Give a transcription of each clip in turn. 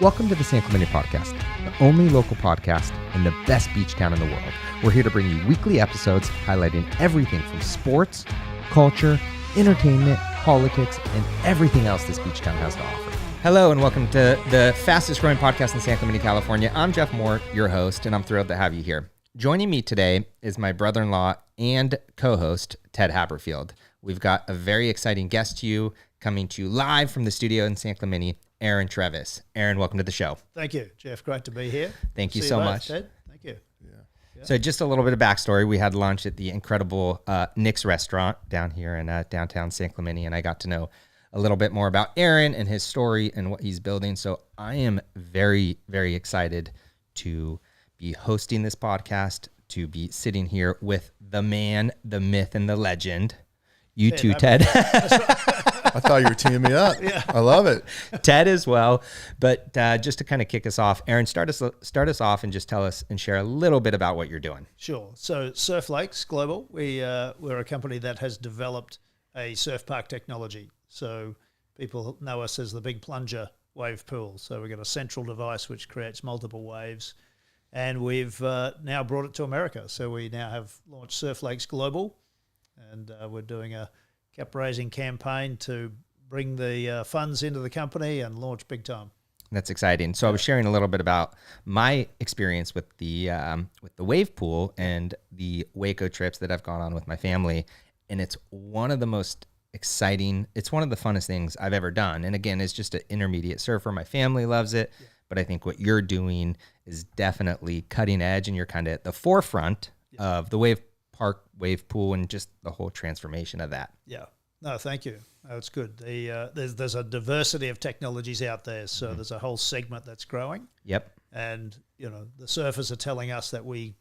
Welcome to the San Clemente Podcast, the only local podcast in the best beach town in the world. We're here to bring you weekly episodes highlighting everything from sports, culture, entertainment, politics, and everything else this beach town has to offer. Hello, and welcome to the fastest growing podcast in San Clemente, California. I'm Jeff Moore, your host, and I'm thrilled to have you here. Joining me today is my brother-in-law and co-host, Ted Haberfield. We've got a very exciting guest to you, coming to you live from the studio in San Clemente, Aaron Trevis. Aaron, welcome to the show. Thank you, Jeff. Great to be here. Thank you so much. Ted. Thank you. Yeah. So just a little bit of backstory. We had lunch at the incredible Nick's restaurant down here in downtown San Clemente, and I got to know a little bit more about Aaron and his story and what he's building. So I am very, very excited to be hosting this podcast, to be sitting here with the man, the myth, and the legend. You too, Ted. I thought you were teaming me up. Yeah. I love it. Ted as well. But just to kind of kick us off, Aaron, start us off and just tell us and share a little bit about what you're doing. Sure. So Surf Lakes Global, we're a company that has developed a surf park technology. So people know us as the big plunger wave pool. So we've got a central device which creates multiple waves. And we've now brought it to America. So we now have launched Surf Lakes Global. And we're doing a cap raising campaign to bring the funds into the company and launch big time. That's exciting. So I was sharing a little bit about my experience with the wave pool and the Waco trips that I've gone on with my family, and it's one of the most exciting. It's one of the funnest things I've ever done. And again, as just an intermediate surfer, my family loves it. Yeah. But I think what you're doing is definitely cutting edge, and you're kind of at the forefront of the wave park, wave pool, and just the whole transformation of that. Yeah. No, thank you. It's good. There's a diversity of technologies out there, so there's a whole segment that's growing. Yep. And the surfers are telling us that we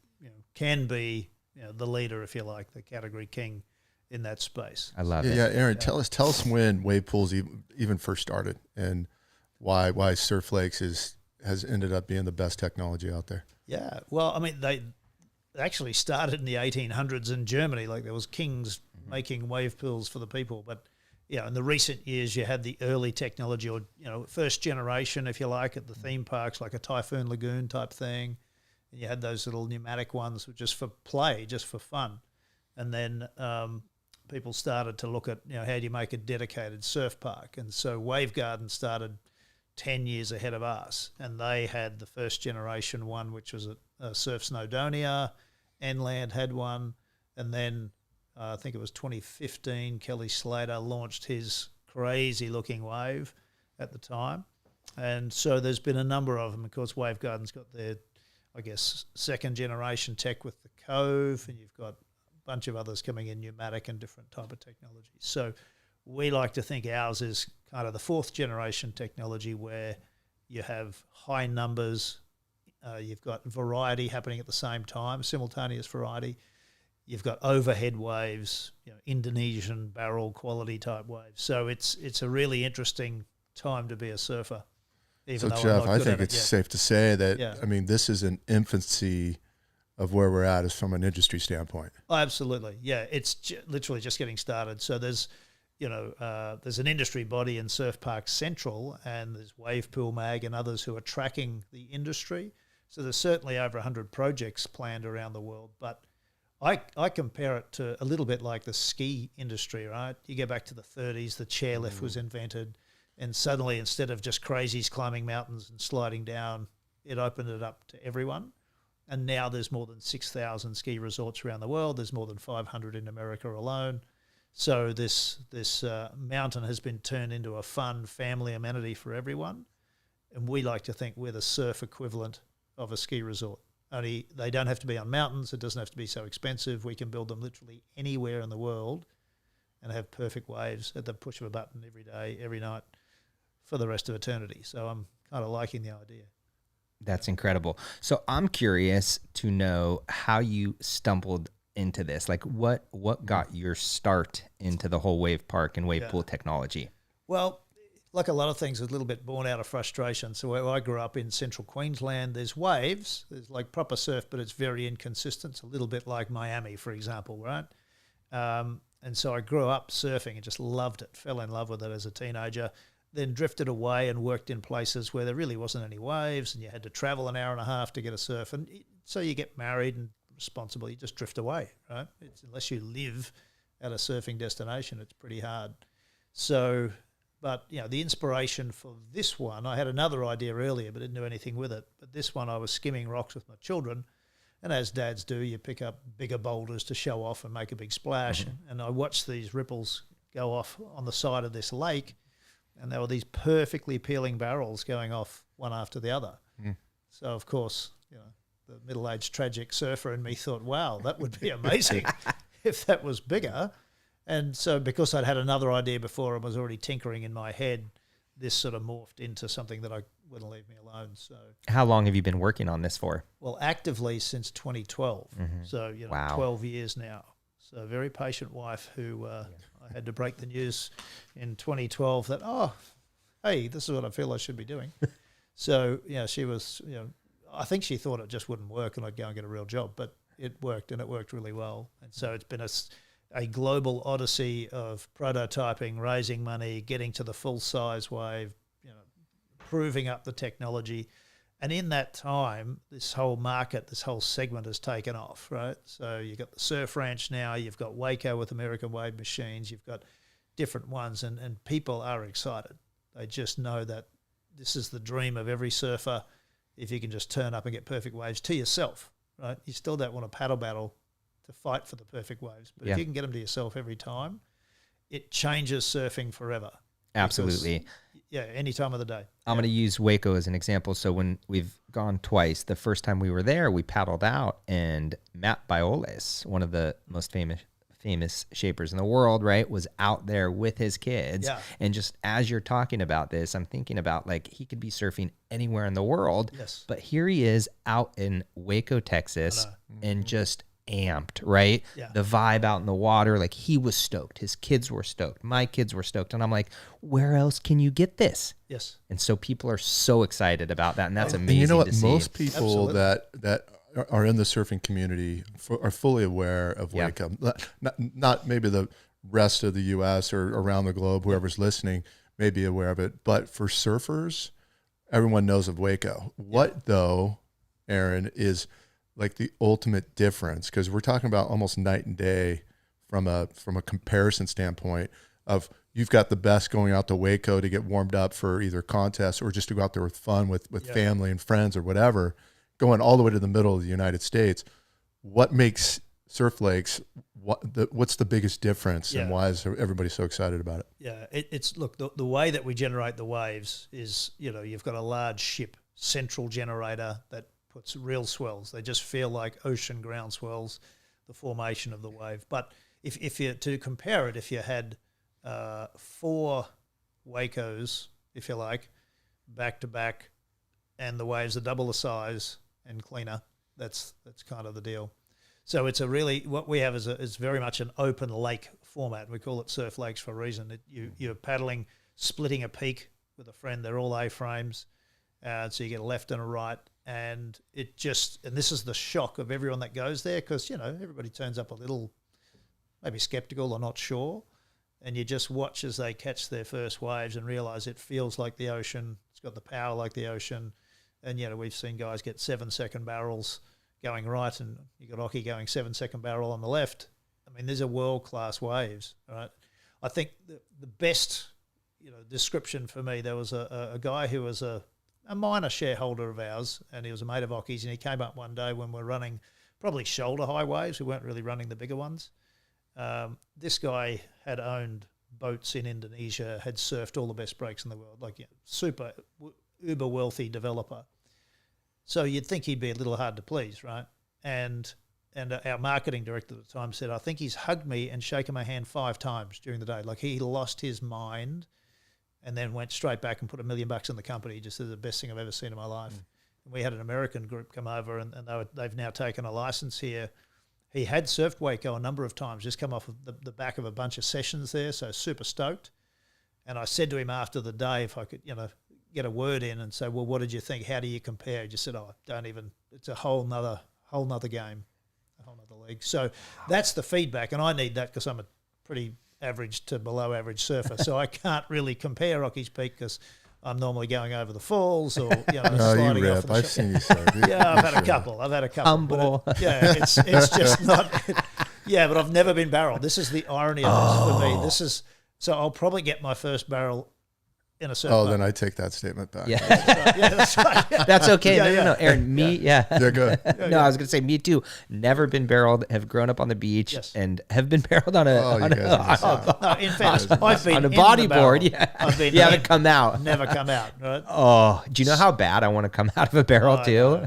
can be the leader, if you like, the category king in that space. I love it. Yeah, Aaron, tell us when wave pools even first started and why Surf Lakes has ended up being the best technology out there. Yeah. Well, I mean, they actually started in the 1800s in Germany. Like there was kings making wave pools for the people. But in the recent years, you had the early technology, or first generation, if you like, at the theme parks, like a Typhoon Lagoon type thing. And you had those little pneumatic ones just for play, just for fun. And then people started to look at how do you make a dedicated surf park. And so Wave Garden started 10 years ahead of us, and they had the first generation one, which was a Surf Snowdonia. Enland had one, and then I think it was 2015, Kelly Slater launched his crazy-looking wave at the time. And so there's been a number of them. Of course, Wave Garden's got their, second-generation tech with the Cove, and you've got a bunch of others coming in, pneumatic and different type of technologies. So we like to think ours is kind of the fourth-generation technology where you have high numbers. You've got variety happening at the same time, simultaneous variety. You've got overhead waves, Indonesian barrel quality type waves. So it's a really interesting time to be a surfer. So Jeff, I think it's safe to say that, this is an infancy of where we're at is from an industry standpoint. Oh, absolutely. Yeah, it's literally just getting started. So there's an industry body in Surf Park Central, and there's Wave Pool Mag and others who are tracking the industry. So there's certainly over 100 projects planned around the world. But I compare it to a little bit like the ski industry, right? You go back to the 30s, the chairlift was invented, and suddenly instead of just crazies climbing mountains and sliding down, it opened it up to everyone. And now there's more than 6,000 ski resorts around the world. There's more than 500 in America alone. So this mountain has been turned into a fun family amenity for everyone. And we like to think we're the surf equivalent of a ski resort. Only they don't have to be on mountains. It doesn't have to be so expensive. We can build them literally anywhere in the world and have perfect waves at the push of a button every day, every night for the rest of eternity. So I'm kind of liking the idea. That's incredible. So I'm curious to know how you stumbled into this. Like what got your start into the whole wave park and wave pool technology? Well, like a lot of things, a little bit born out of frustration. So where I grew up in central Queensland, there's waves, there's like proper surf, but it's very inconsistent. It's a little bit like Miami, for example, right? And so I grew up surfing and just loved it, fell in love with it as a teenager. then drifted away and worked in places where there really wasn't any waves, and you had to travel an hour and a half to get a surf. And so you get married and responsible, you just drift away, right? Unless you live at a surfing destination, it's pretty hard. So, but, the inspiration for this one, I had another idea earlier, but didn't do anything with it. But this one, I was skimming rocks with my children, and as dads do, you pick up bigger boulders to show off and make a big splash. Mm-hmm. And I watched these ripples go off on the side of this lake, and there were these perfectly peeling barrels going off one after the other. Mm. So, of course, the middle-aged tragic surfer in me thought, wow, that would be amazing if that was bigger. And so because I'd had another idea before and was already tinkering in my head, this sort of morphed into something that I wouldn't leave me alone. So, how long have you been working on this for? Well, actively since 2012. Mm-hmm. So, wow. 12 years now. So a very patient wife who I had to break the news in 2012 that, hey, this is what I feel I should be doing. So, she was, I think she thought it just wouldn't work and I'd go and get a real job, but it worked, and it worked really well. And so it's been a global odyssey of prototyping, raising money, getting to the full-size wave, proving up the technology. And in that time, this whole market, this whole segment has taken off, right? So you've got the Surf Ranch now, you've got Waco with American Wave Machines, you've got different ones, and people are excited. They just know that this is the dream of every surfer, if you can just turn up and get perfect waves to yourself, right? You still don't want a paddle battle to fight for the perfect waves, but if you can get them to yourself every time, it changes surfing forever. Absolutely. Because, any time of the day. I'm going to use Waco as an example. So when we've gone twice, the first time we were there, we paddled out, and Matt Bioles, one of the most famous shapers in the world, right, was out there with his kids. Yeah. And just as you're talking about this, I'm thinking about, like, he could be surfing anywhere in the world. Yes. But here he is out in Waco, Texas, and just amped, right? Yeah. The vibe out in the water, like, he was stoked. His kids were stoked. My kids were stoked. And I'm like, where else can you get this? Yes. And so people are so excied about that, and that's amazing. And you know what? To see. Most people that are in the surfing community are fully aware of Waco. Not maybe the rest of the U.S. or around the globe, whoever's listening may be aware of it. But for surfers, everyone knows of Waco. What, though, Aaron, is like the ultimate difference? Because we're talking about almost night and day from a comparison standpoint of you've got the best going out to Waco to get warmed up for either contests or just to go out there with fun with family and friends or whatever, going all the way to the middle of the United States. What makes surf lakes, what's the biggest difference, and why is everybody so excited about it? Yeah, it's look, the way that we generate the waves is, you've got a large ship, central generator that puts real swells. They just feel like ocean ground swells, the formation of the wave. But if you, to compare it, if you had 4 Wacos, if you like, back to back, and the waves are double the size and cleaner, that's kind of the deal. So it's what we have is very much an open lake format. We call it surf lakes for a reason. You're paddling, splitting a peak with a friend. They're all A-frames. So you get a left and a right. And this is the shock of everyone that goes there, because, everybody turns up a little maybe skeptical or not sure. And you just watch as they catch their first waves and realize it feels like the ocean. It's got the power like the ocean. And, we've seen guys get 7-second barrels going right, and you got Occy going 7-second barrel on the left. I mean, these are world-class waves, right? I think the best, description for me, there was a guy who was a minor shareholder of ours, and he was a mate of Occy's, and he came up one day when we're running probably shoulder-high waves. We weren't really running the bigger ones. This guy had owned boats in Indonesia, had surfed all the best breaks in the world, like super uber wealthy developer. So you'd think he'd be a little hard to please, right? And our marketing director at the time said, I think he's hugged me and shaken my hand 5 times during the day. Like, he lost his mind and then went straight back and put $1 million in the company. He just said, the best thing I've ever seen in my life. And we had an American group come over, and they've now taken a license here. He had surfed Waco a number of times, just come off of the back of a bunch of sessions there, so super stoked. And I said to him after the day, if I could, get a word in and say, well, what did you think? How do you compare? He just said, it's a whole nother game, a whole nother league. So that's the feedback, and I need that because I'm a pretty average to below average surfer, so I can't really compare Rocky's Peak because I'm normally going over the falls or sliding you off. rip. I've seen you surf. Yeah, I've had a couple. Humble. It's just not. Yeah, but I've never been barreled. This is the irony of this for me. This is so I'll probably get my first barrel in a surf park. Then I take that statement back. Yeah, that's right. Yeah. that's okay. Yeah, No, Aaron, me, Yeah, good. No, I was gonna say me too. Never been barreled. Have grown up on the beach and have been barreled on a in fact, I've been on a in bodyboard. the barrel. I've been haven't come out. Never come out. Right? Oh, do you know how bad I want to come out of a barrel too?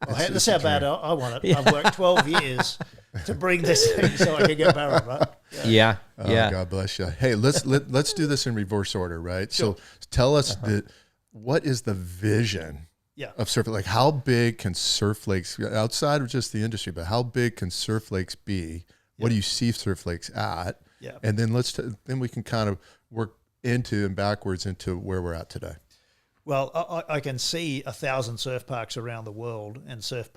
That's how bad I want it. I've worked 12 years to bring this thing so I can get barreled, right? Yeah. God bless you. Hey, let's do this in reverse order, right? Sure. So tell us what is the vision of surf? Like, how big can Surf Lakes, outside of just the industry, but how big can Surf Lakes be? What do you see Surf Lakes at? Yeah. And then then we can kind of work into and backwards into where we're at today. Well, I can see 1,000 surf parks around the world, and surf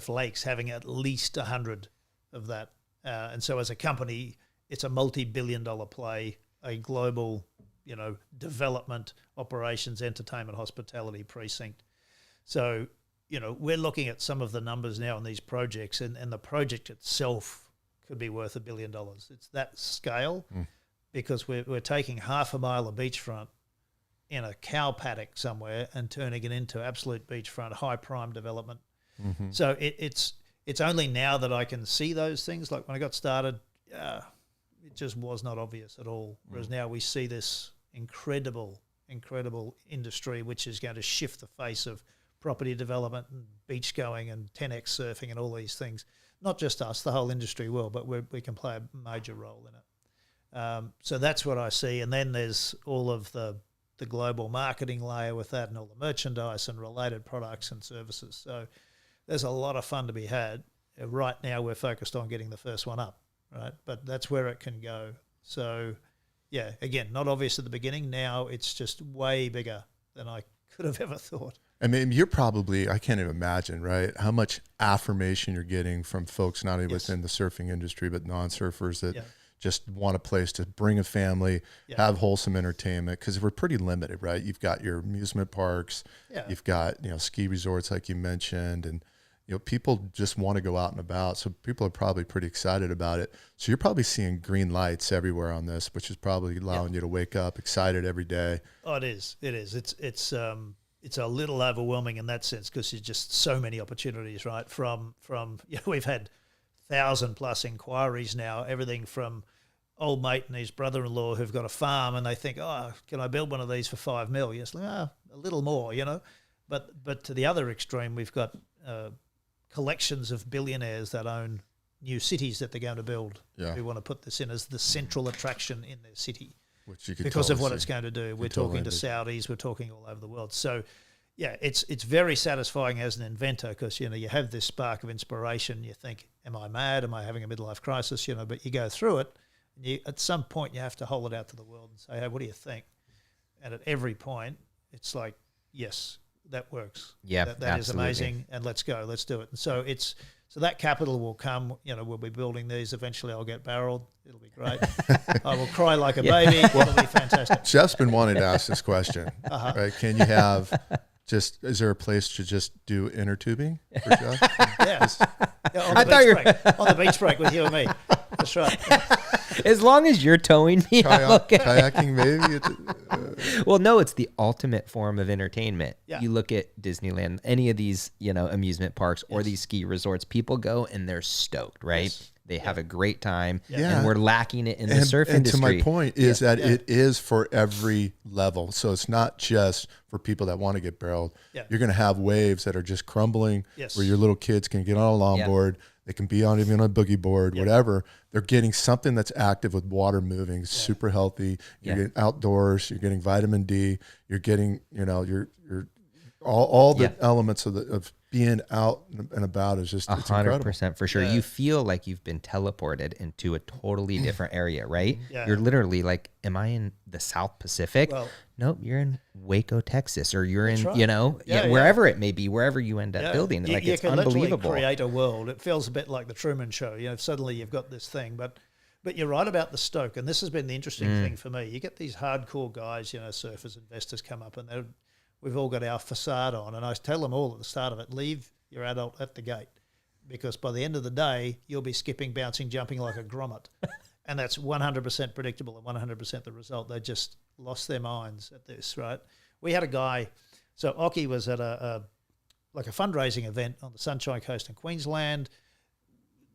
lakes having at least 100 of that. And so as a company, it's a multi-billion-dollar play, a global, development, operations, entertainment, hospitality precinct. So, we're looking at some of the numbers now on these projects, and the project itself could be worth $1 billion. It's that scale because we're taking half a mile of beachfront in a cow paddock somewhere and turning it into absolute beachfront, high prime development. Mm-hmm. So it's only now that I can see those things. Like when I got started, it just was not obvious at all. Whereas now we see this incredible industry which is going to shift the face of property development and beach going and 10x surfing and all these things. Not just us, the whole industry will, but we can play a major role in it. So that's what I see. And then there's all of the global marketing layer with that and all the merchandise and related products and services. So there's a lot of fun to be had. Right now we're focused on getting the first one up, right? But that's where it can go. So, yeah, again, not obvious at the beginning. Now it's just way bigger than I could have ever thought. I mean, you're probably, I can't even imagine, right, how much affirmation you're getting from folks not only within the surfing industry but non-surfers that just want a place to bring a family, have wholesome entertainment, because we're pretty limited, right? You've got your amusement parks, you've got, ski resorts like you mentioned, and, people just want to go out and about. So people are probably pretty excited about it. So you're probably seeing green lights everywhere on this, which is probably allowing you to wake up excited every day. Oh, it is. It's a little overwhelming in that sense because there's just so many opportunities, right? From we've had 1,000+ inquiries now, everything from old mate and his brother-in-law who've got a farm and they think, oh, can I build one of these for $5 million? It's like, a little more, But to the other extreme, we've got collections of billionaires that own new cities that they're going to build. Yeah. We want to put this in as the central attraction in their city. Which you could because of what it's going to do. We're talking to Saudis, we're talking all over the world. So, yeah, it's very satisfying as an inventor because, you have this spark of inspiration. You think, am I mad? Am I having a midlife crisis? But you go through it. And at some point, you have to hold it out to the world and say, hey, what do you think? And at every point, it's like, yes, that works. Yeah, that is amazing, and let's go, let's do it. And so so that capital will come. We'll be building these. Eventually, I'll get barreled. It'll be great. I will cry like a baby. It'll be fantastic. Jeff's been wanting to ask this question. Right? Can you have is there a place to just do inner tubing for Jeff? On the beach break with you and me. That's right. As long as you're towing me, kayaking maybe. Well, no, it's the ultimate form of entertainment. Yeah. You look at Disneyland, any of these, amusement parks or these ski resorts, people go and they're stoked, right? Yes. They have a great time, and we're lacking it in the surf industry. And to my point is that it is for every level. So it's not just for people that want to get barreled. Yeah. You're going to have waves that are just crumbling where your little kids can get on a longboard. They can be even on a boogie board, whatever. They're getting something that's active with water moving, super healthy. You're getting outdoors. You're getting vitamin D. You're getting, you're all the elements of being out and about is just 100% for sure. You feel like you've been teleported into a totally different area, right? Yeah. You're literally like, am I in the South Pacific? Well, nope, you're in Waco, Texas, or you're in, wherever it may be, wherever you end up building. It's unbelievable. You can literally create a world. It feels a bit like the Truman Show. Suddenly you've got this thing, but But you're right about the stoke, and this has been the interesting thing for me. You get these hardcore guys, surfers, investors come up, and we've all got our facade on, and I tell them all at the start of it, leave your adult at the gate, because by the end of the day, you'll be skipping, bouncing, jumping like a grommet. And that's 100% predictable and 100% the result. They just lost their minds at this, right? We had a guy, so Occy was at a fundraising event on the Sunshine Coast in Queensland,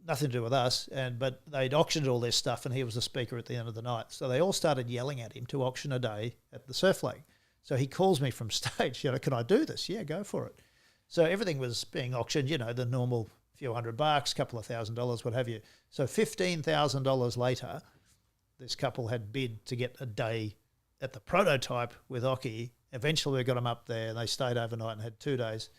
nothing to do with us, but they'd auctioned all this stuff, and he was the speaker at the end of the night. So they all started yelling at him to auction a day at the surf lake. So he calls me from stage, can I do this? Yeah, go for it. So everything was being auctioned, the normal few $100, couple of $1,000s, what have you. So $15,000 later, this couple had bid to get a day at the prototype with Occy. Eventually we got them up there, and they stayed overnight and had 2 days.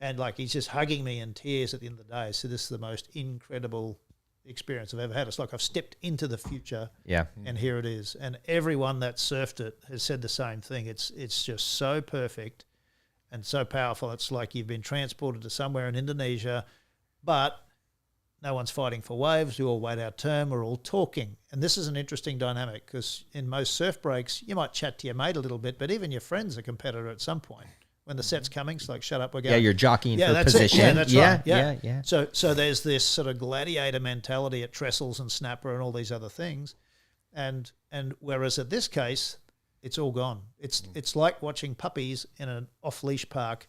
And he's just hugging me in tears at the end of the day. So this is the most incredible experience I've ever had. It's like I've stepped into the future, and here it is. And everyone that surfed it has said the same thing. It's just so perfect and so powerful. It's like you've been transported to somewhere in Indonesia, but no one's fighting for waves. We all wait our turn. We're all talking. And this is an interesting dynamic, because in most surf breaks, you might chat to your mate a little bit, but even your friend's a competitor at some point. When the set's coming, it's like, shut up, we're going. Yeah, you're jockeying for that's position. It. Yeah, that's right. Yeah. So there's this sort of gladiator mentality at Trestles and Snapper and all these other things. And whereas at this case, it's all gone. It's like watching puppies in an off-leash park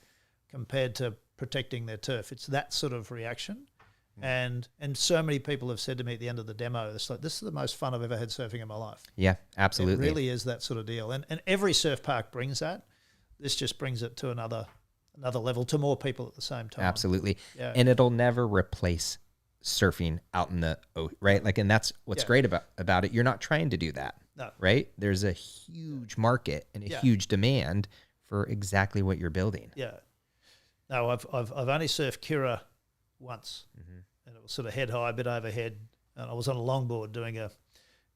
compared to protecting their turf. It's that sort of reaction. And so many people have said to me at the end of the demo, it's like, this is the most fun I've ever had surfing in my life. Yeah, absolutely. It really is that sort of deal. And every surf park brings that. This just brings it to another level, to more people at the same time. Absolutely. Yeah. And it'll never replace surfing out in the right? And that's what's great about it. You're not trying to do that. No. Right? There's a huge market and a huge demand for exactly what you're building. Yeah. No, I've only surfed Kira once, and it was sort of head high, a bit overhead, and I was on a longboard doing it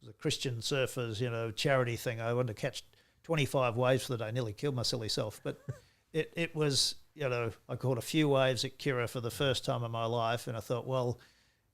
was a Christian surfers, charity thing. I wanted to catch 25 waves for the day, nearly killed my silly self. But it was, I caught a few waves at Kira for the first time in my life, and I thought, well,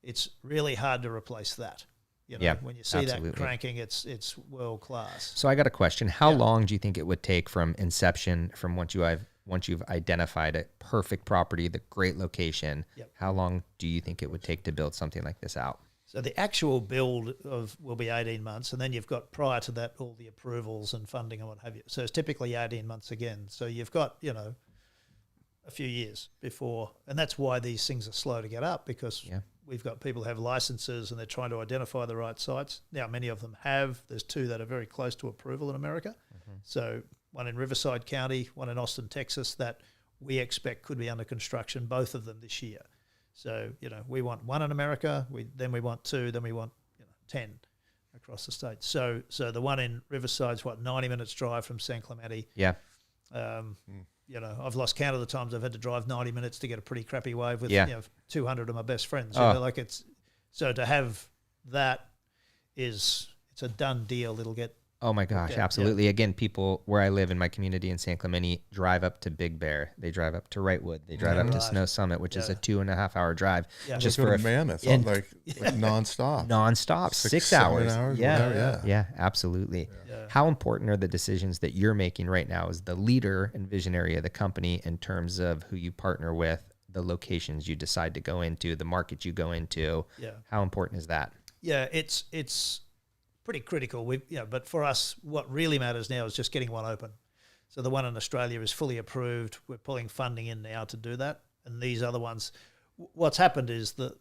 it's really hard to replace that. When you see that cranking, it's world class. So I got a question. How long do you think it would take from inception, from once you've identified a perfect property, the great location, how long do you think it would take to build something like this out? So the actual build will be 18 months, and then you've got, prior to that, all the approvals and funding and what have you. So it's typically 18 months again. So you've got, a few years before, and that's why these things are slow to get up, because we've got people who have licenses and they're trying to identify the right sites. Now, many of them have. There's 2 that are very close to approval in America. So one in Riverside County, one in Austin, Texas, that we expect could be under construction, both of them this year. So, we want 1 in America, then we want 2, then we want 10 across the state. So the one in Riverside's 90 minutes drive from San Clemente. Yeah. I've lost count of the times I've had to drive 90 minutes to get a pretty crappy wave with 200 of my best friends. So to have that it's a done deal. It'll get. Oh my gosh, absolutely. Yeah. Again, people where I live in my community in San Clemente drive up to Big Bear. They drive up to Wrightwood. They drive up to Snow Summit, which is a 2.5 hour drive. Yeah. Just for Mammoth, like nonstop. Nonstop, 6 hours. Yeah, absolutely. Yeah. How important are the decisions that you're making right now as the leader and visionary of the company in terms of who you partner with, the locations you decide to go into, the market you go into? Yeah. How important is that? Yeah, it's pretty critical. But for us, what really matters now is just getting one open. So the one in Australia is fully approved. We're pulling funding in now to do that. And these other ones, what's happened is that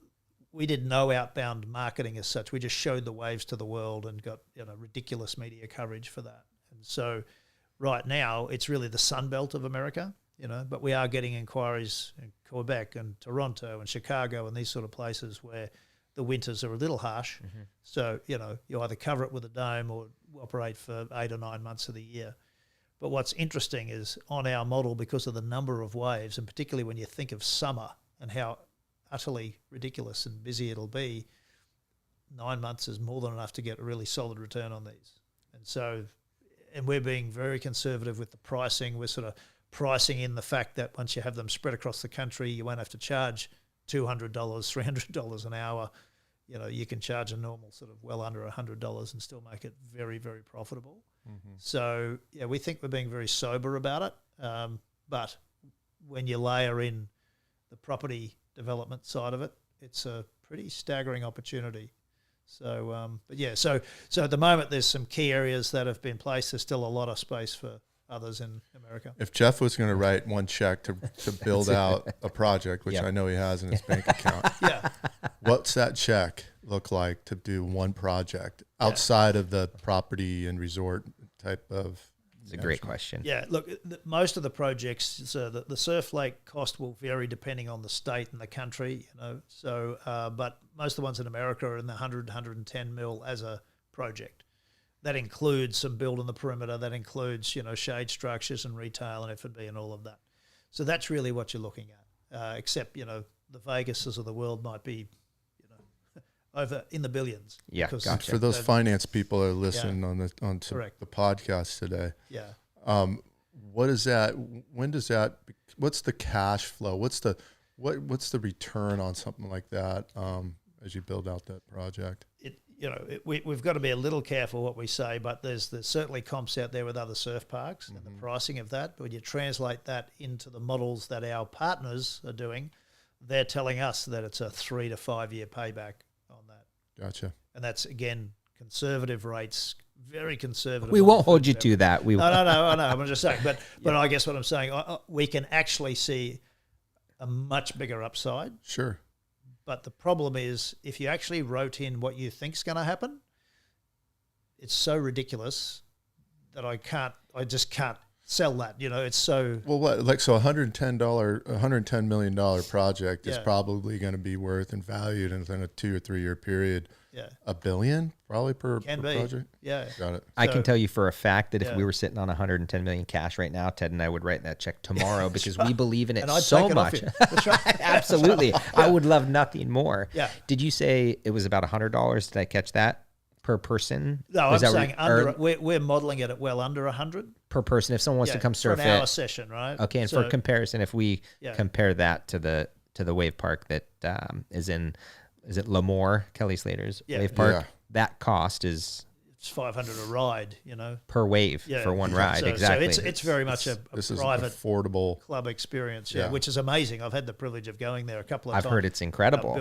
we did no outbound marketing as such. We just showed the waves to the world and got ridiculous media coverage for that. And so right now it's really the Sunbelt of America, but we are getting inquiries in Quebec and Toronto and Chicago and these sort of places where the winters are a little harsh. Mm-hmm. So, you either cover it with a dome or operate for 8 or 9 months of the year. But what's interesting is on our model, because of the number of waves, and particularly when you think of summer and how utterly ridiculous and busy it'll be, 9 months is more than enough to get a really solid return on these. And so, and we're being very conservative with the pricing. We're sort of pricing in the fact that once you have them spread across the country, you won't have to charge $200, $300 an hour. you can charge a normal sort of well under $100 and still make it very, very profitable. Mm-hmm. So, yeah, we think we're being very sober about it. But when you layer in the property development side of it, it's a pretty staggering opportunity. So, but yeah, so at the moment there's some key areas that have been placed. There's still a lot of space for others in America. If Jeff was going to write one check to build out a project, which I know he has in his bank account, what's that check look like to do one project outside of the property and resort type of? It's a great question. Yeah, look, most of the projects, so the surf lake cost will vary depending on the state and the country, So, but most of the ones in America are in the 110 mil as a project. That includes some build on the perimeter. That includes, shade structures and retail and F&B and all of that. So that's really what you're looking at. Except, the Vegases of the world might be, over in the billions. Yeah, gotcha. For those finance people that are listening on the podcast today. Yeah. What is that? When does that? What's the cash flow? What's the return on something like that as you build out that project? We've got to be a little careful what we say, but there's certainly comps out there with other surf parks and the pricing of that. But when you translate that into the models that our partners are doing, they're telling us that it's a 3 to 5 year payback on that. Gotcha. And that's, again, conservative rates, very conservative. We won't hold you to that. No. I'm just saying. But I guess what I'm saying, we can actually see a much bigger upside. Sure. But the problem is, if you actually wrote in what you think's going to happen, it's so ridiculous that I just can't sell that. It's so well. What so $110 million project is probably going to be worth and valued within a 2 or 3 year period. Yeah, $1 billion probably per project. Yeah, got it. I can tell you for a fact that if we were sitting on 110 million cash right now, Ted and I would write that check tomorrow because we believe in it so much. That's right. Absolutely, I would love nothing more. Yeah. Did you say it was about $100? Did I catch that per person? No, I'm saying we're modeling it at well under 100 per person. If someone wants to come surf for an hour session, right? Okay, and for comparison, if we compare that to the wave park that is in. Is it Lemoore, Kelly Slater's wave park? Yeah. That cost is... It's $500 a ride, per wave for one ride, exactly. So it's very much a private, affordable club experience, which is amazing. I've had the privilege of going there a couple of times. I've heard it's incredible.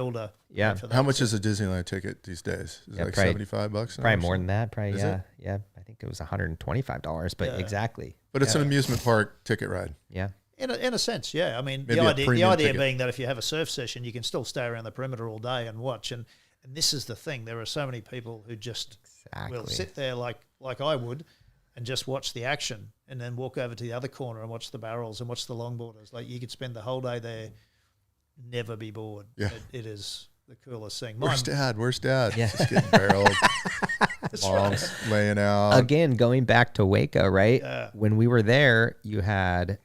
How much is a Disneyland ticket these days? Is it like $75? Probably more than that. Probably, yeah. I think it was $125, but exactly. But it's an amusement park ticket ride. Yeah. In a sense, yeah. I mean, maybe the idea being that if you have a surf session, you can still stay around the perimeter all day and watch. And this is the thing. There are so many people who just will sit there like I would and just watch the action and then walk over to the other corner and watch the barrels and watch the longboarders. Like, you could spend the whole day there, never be bored. Yeah. It is the coolest thing. Where's Dad? Yeah. Just getting barreled. Moms laying out. Again, going back to Waco, right? Yeah. When we were there, you had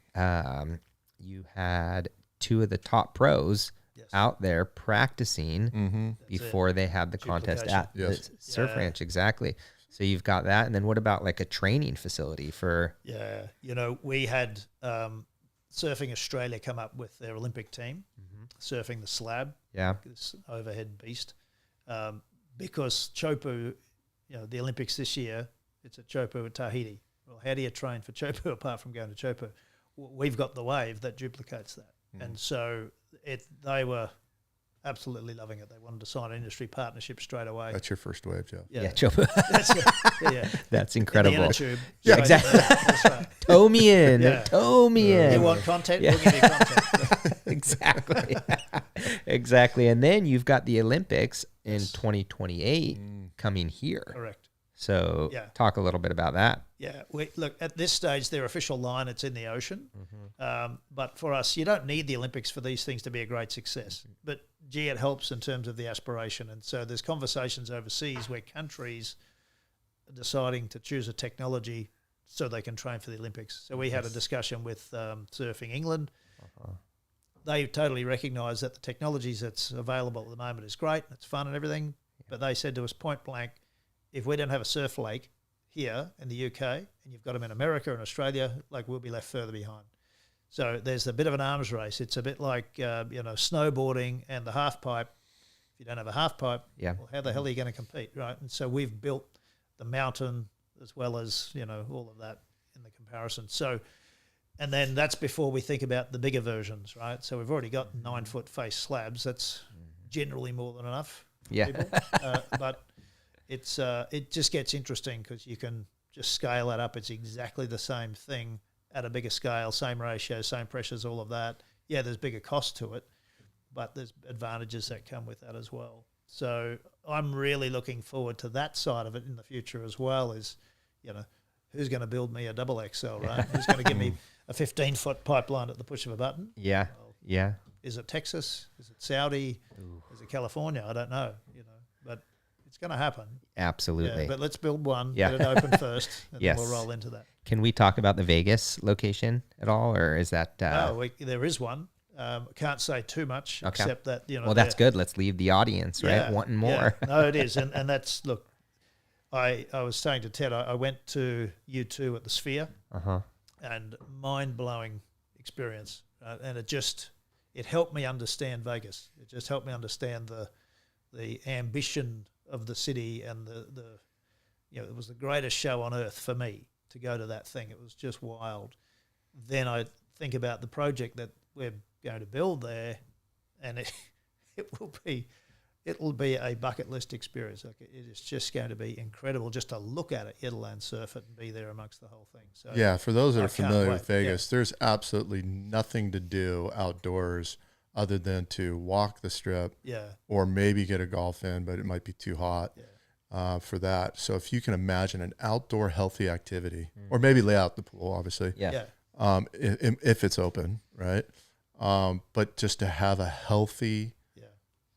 two of the top pros out there practicing before they had the contest at the surf ranch. Exactly. So you've got that. And then what about like a training facility for... Yeah. We had Surfing Australia come up with their Olympic team, surfing the slab. Yeah. This overhead beast. Because Chopu, the Olympics this year, it's at Chopu at Tahiti. Well, how do you train for Chopu apart from going to Chopu? We've got the wave that duplicates that. And so they were absolutely loving it. They wanted to sign an industry partnership straight away. That's your first wave, Jeff. Yeah, Chopu. That's incredible. The inner tube. Yeah, exactly. That's right. Tow me in. Tow me in. You want content? We'll give you content. Exactly. Exactly. And then you've got the Olympics in 2028 coming here. Correct. So talk a little bit about that. Yeah, look, at this stage, their official line, it's in the ocean. But for us, you don't need the Olympics for these things to be a great success. But, gee, it helps in terms of the aspiration. And so there's conversations overseas where countries are deciding to choose a technology so they can train for the Olympics. So we had a discussion with Surfing England. They totally recognise that the technologies that's available at the moment is great, and it's fun and everything. But they said to us point blank, if we don't have a surf lake here in the UK and you've got them in America and Australia, like, we'll be left further behind. So there's a bit of an arms race. It's a bit like, snowboarding and the half pipe. If you don't have a half pipe, Yeah. well, how the hell are you going to compete, right? And so we've built the mountain as well as, all of that in the comparison. So, and then that's before we think about the bigger versions, right? So we've already got 9-foot face slabs. That's generally more than enough for Yeah. people. But it just gets interesting because you can just scale that up. It's exactly the same thing at a bigger scale, same ratio, same pressures, all of that. Yeah, there's bigger cost to it, but there's advantages that come with that as well. So I'm really looking forward to that side of it in the future as well. Is, who's going to build me a double XL, right? Who's going to give me a 15-foot pipeline at the push of a button? Yeah. Well, Yeah. is it Texas? Is it Saudi? Is it California? I don't know, but it's going to happen. Absolutely. Yeah, but let's build one, Yeah. get it open first, and Yes. then we'll roll into that. Can we talk about the Vegas location at all, or is that? There is one. Can't say too much, Okay. except that, Well, that's good. Let's leave the audience, right, wanting more. Yeah. No, it is. And that's, look, I was saying to Ted, I went to U2 at the Sphere, and mind-blowing experience. And it helped me understand Vegas. It just helped me understand the ambition of the city, and it was the greatest show on earth for me to go to that thing. It was just wild. Then I think about the project that we're going to build there, and it'll be a bucket list experience. Like, it is just going to be incredible just to look at it, let alone surf it and be there amongst the whole thing. So Yeah, for those that I are familiar can't with wait. Vegas, there's absolutely nothing to do outdoors other than to walk the strip, or maybe get a golf in, but it might be too hot for that. So if you can imagine an outdoor healthy activity, or maybe lay out the pool, obviously, if it's open, right? But just to have a healthy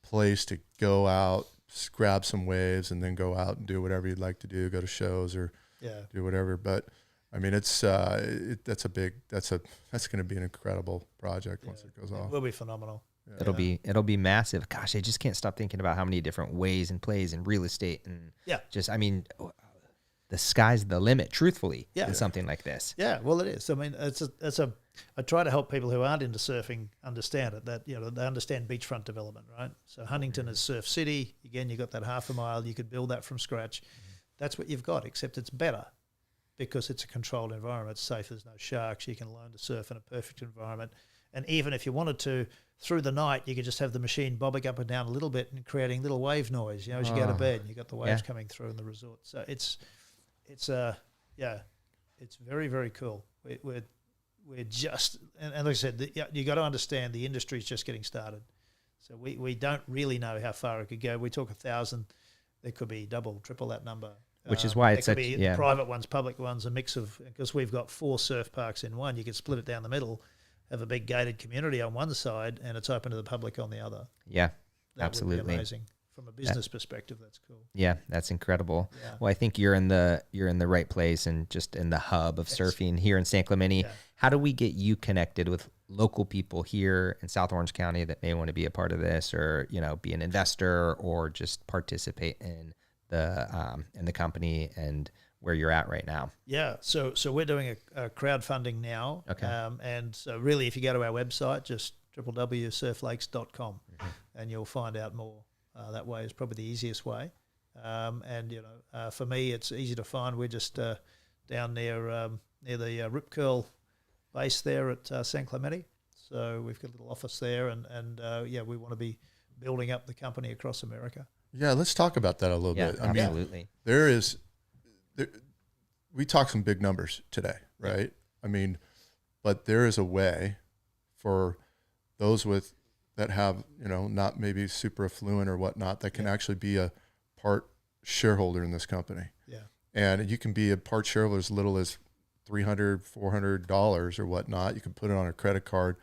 place to go out, grab some waves, and then go out and do whatever you'd like to do, go to shows or do whatever. But I mean, that's going to be an incredible project once it goes off. It will be phenomenal. Yeah. It'll be massive. Gosh, I just can't stop thinking about how many different ways and plays and real estate and the sky's the limit, truthfully, in something like this. Yeah, well, it is. I mean, I try to help people who aren't into surfing understand it, that, they understand beachfront development, right? So Huntington is Surf City. Again, you got that half a mile. You could build that from scratch. That's what you've got, except it's better because it's a controlled environment. It's safe. There's no sharks. You can learn to surf in a perfect environment. And even if you wanted to, through the night, you could just have the machine bobbing up and down a little bit and creating little wave noise, as you go to bed, and you got the waves coming through in the resort. So it's very, very cool. We're just, and like I said, you got to understand the industry is just getting started. So we don't really know how far it could go. We talk 1,000. There could be double, triple that number. Which is why it's such private ones, public ones, a mix of, because we've got 4 surf parks in one. You could split it down the middle, have a big gated community on one side, and it's open to the public on the other. Yeah, that absolutely. would be amazing. From a business perspective, that's cool. Yeah, that's incredible. Yeah. Well, I think you're in the right place and just in the hub of surfing here in San Clemente. Yeah. How do we get you connected with local people here in South Orange County that may want to be a part of this, or be an investor, or just participate in the company and where you're at right now? Yeah, so we're doing a crowdfunding now. Okay. And so really, if you go to our website, just www.surflakes.com, and you'll find out more. That way is probably the easiest way. For me, it's easy to find. We're just down near the Rip Curl base there at San Clemente. So we've got a little office there, and we want to be building up the company across America. Yeah, let's talk about that a little bit. I absolutely. mean, we talked some big numbers today, right? I mean, but there is a way for those that have, not maybe super affluent or whatnot, that can actually be a part shareholder in this company. Yeah. And you can be a part shareholder as little as $300, $400 or whatnot. You can put it on a credit card.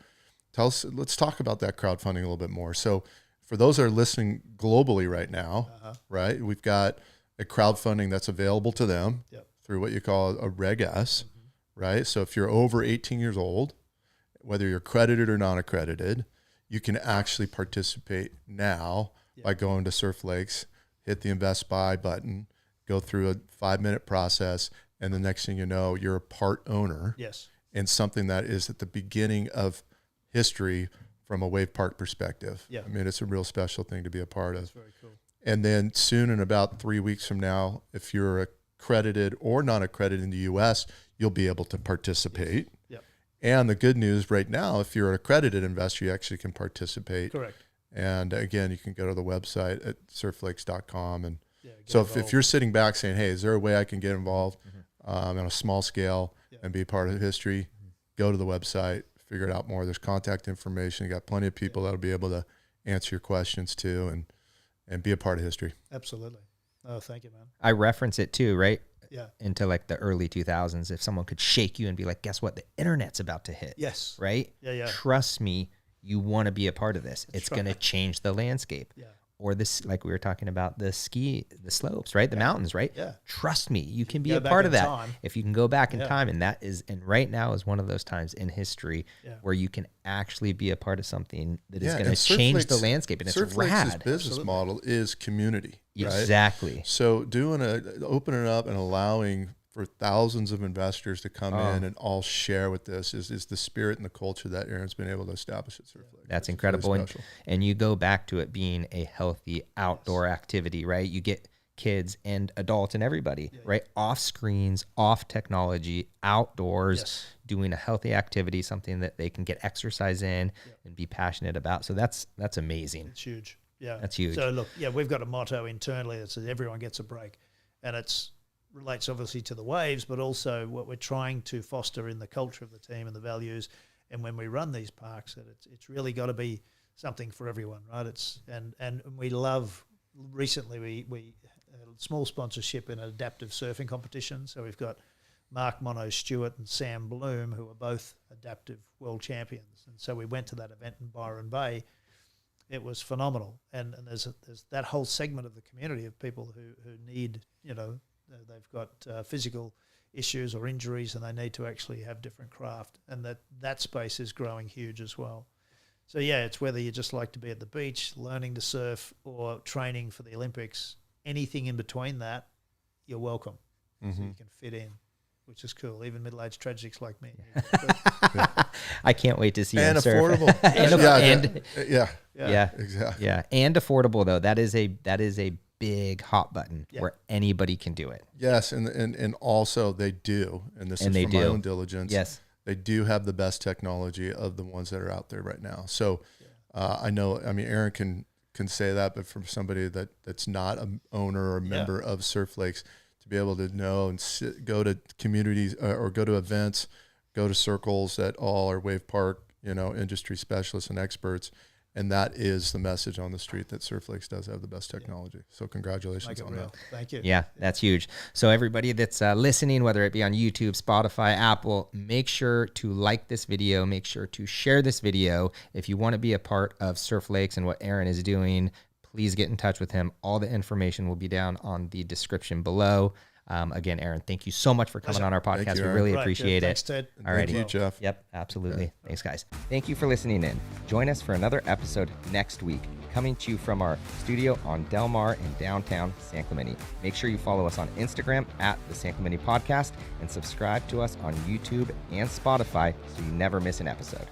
Let's talk about that crowdfunding a little bit more. So for those that are listening globally right now, right, we've got a crowdfunding that's available to them through what you call a Reg S, right? So if you're over 18 years old, whether you're accredited or non-accredited, you can actually participate now by going to Surf Lakes, hit the Invest Buy button, go through a 5-minute process, and the next thing you know, you're a part owner in something that is at the beginning of history from a wave park perspective. Yeah. I mean, it's a real special thing to be a part That's of. very cool. And then soon, in about 3 weeks from now, if you're accredited or non-accredited in the U.S., you'll be able to participate. Yep. And the good news right now, if you're an accredited investor, you actually can participate. Correct. And again, you can go to the website at surflakes.com. And get so involved. if you're sitting back saying, hey, is there a way I can get involved on a small scale and be a part of history, go to the website, figure it out more. There's contact information. You got plenty of people that'll be able to answer your questions too and be a part of history. Absolutely. Oh, thank you, man. I reference it too, right? Yeah. Into like the early 2000s. If someone could shake you and be like, guess what? The internet's about to hit. Yes. Right? Yeah. Trust me, you want to be a part of this. It's right. going to change the landscape. Yeah. Or this, like we were talking about, the slopes, right? The mountains, right? Yeah. Trust me, you can be go a back part in of that time. if you can go back in Yeah. time. And right now is one of those times in history where you can actually be a part of something that is going to change the landscape, and it's Surf Lakes' rad. business model is community, right? Exactly. So opening up and allowing for thousands of investors to come in and all share with this is the spirit and the culture that Aaron's been able to establish at Surf Lakes. That's It's incredible. really And, special. and you go back to it being a healthy outdoor activity, right? You get kids and adults and everybody, right? Off screens, off technology, outdoors, doing a healthy activity, something that they can get exercise in and be passionate about. So that's amazing. It's huge. Yeah. That's huge. So look, we've got a motto internally that says everyone gets a break. And relates obviously to the waves, but also what we're trying to foster in the culture of the team and the values. And when we run these parks, that it's really got to be something for everyone, right? And we love. Recently, we had a small sponsorship in an adaptive surfing competition. So we've got Mark Mono Stewart and Sam Bloom, who are both adaptive world champions. And so we went to that event in Byron Bay. It was phenomenal. And there's that whole segment of the community of people who need, they've got physical issues or injuries, and they need to actually have different craft, and that space is growing huge as well. So it's whether you just like to be at the beach, learning to surf, or training for the Olympics, anything in between that, you're welcome. So you can fit in, which is cool. Even middle-aged tragics like me. I can't wait to see And him surf. affordable. Exactly. Yeah, and affordable though. That is a big hot button where anybody can do it. Yes, and also they do, and this is from my own diligence. Yes, they do have the best technology of the ones that are out there right now. So I know, Aaron can say that, but from somebody that's not an owner or a member of Surf Lakes, to be able to know and go to communities or go to events, go to circles that all are wave park, industry specialists and experts. And that is the message on the street, that Surf Lakes does have the best technology. So congratulations on that. Thank you. Yeah, that's huge. So everybody that's listening, whether it be on YouTube, Spotify, Apple, make sure to like this video. Make sure to share this video. If you want to be a part of Surf Lakes and what Aaron is doing, please get in touch with him. All the information will be down on the description below. Again, Aaron, thank you so much for coming on our podcast. We really appreciate it. Thanks, Ted. All righty. Thank you, Jeff. Yep, absolutely. Thanks, guys. Thank you for listening in. Join us for another episode next week, coming to you from our studio on Del Mar in downtown San Clemente. Make sure you follow us on Instagram at the San Clemente Podcast and subscribe to us on YouTube and Spotify so you never miss an episode.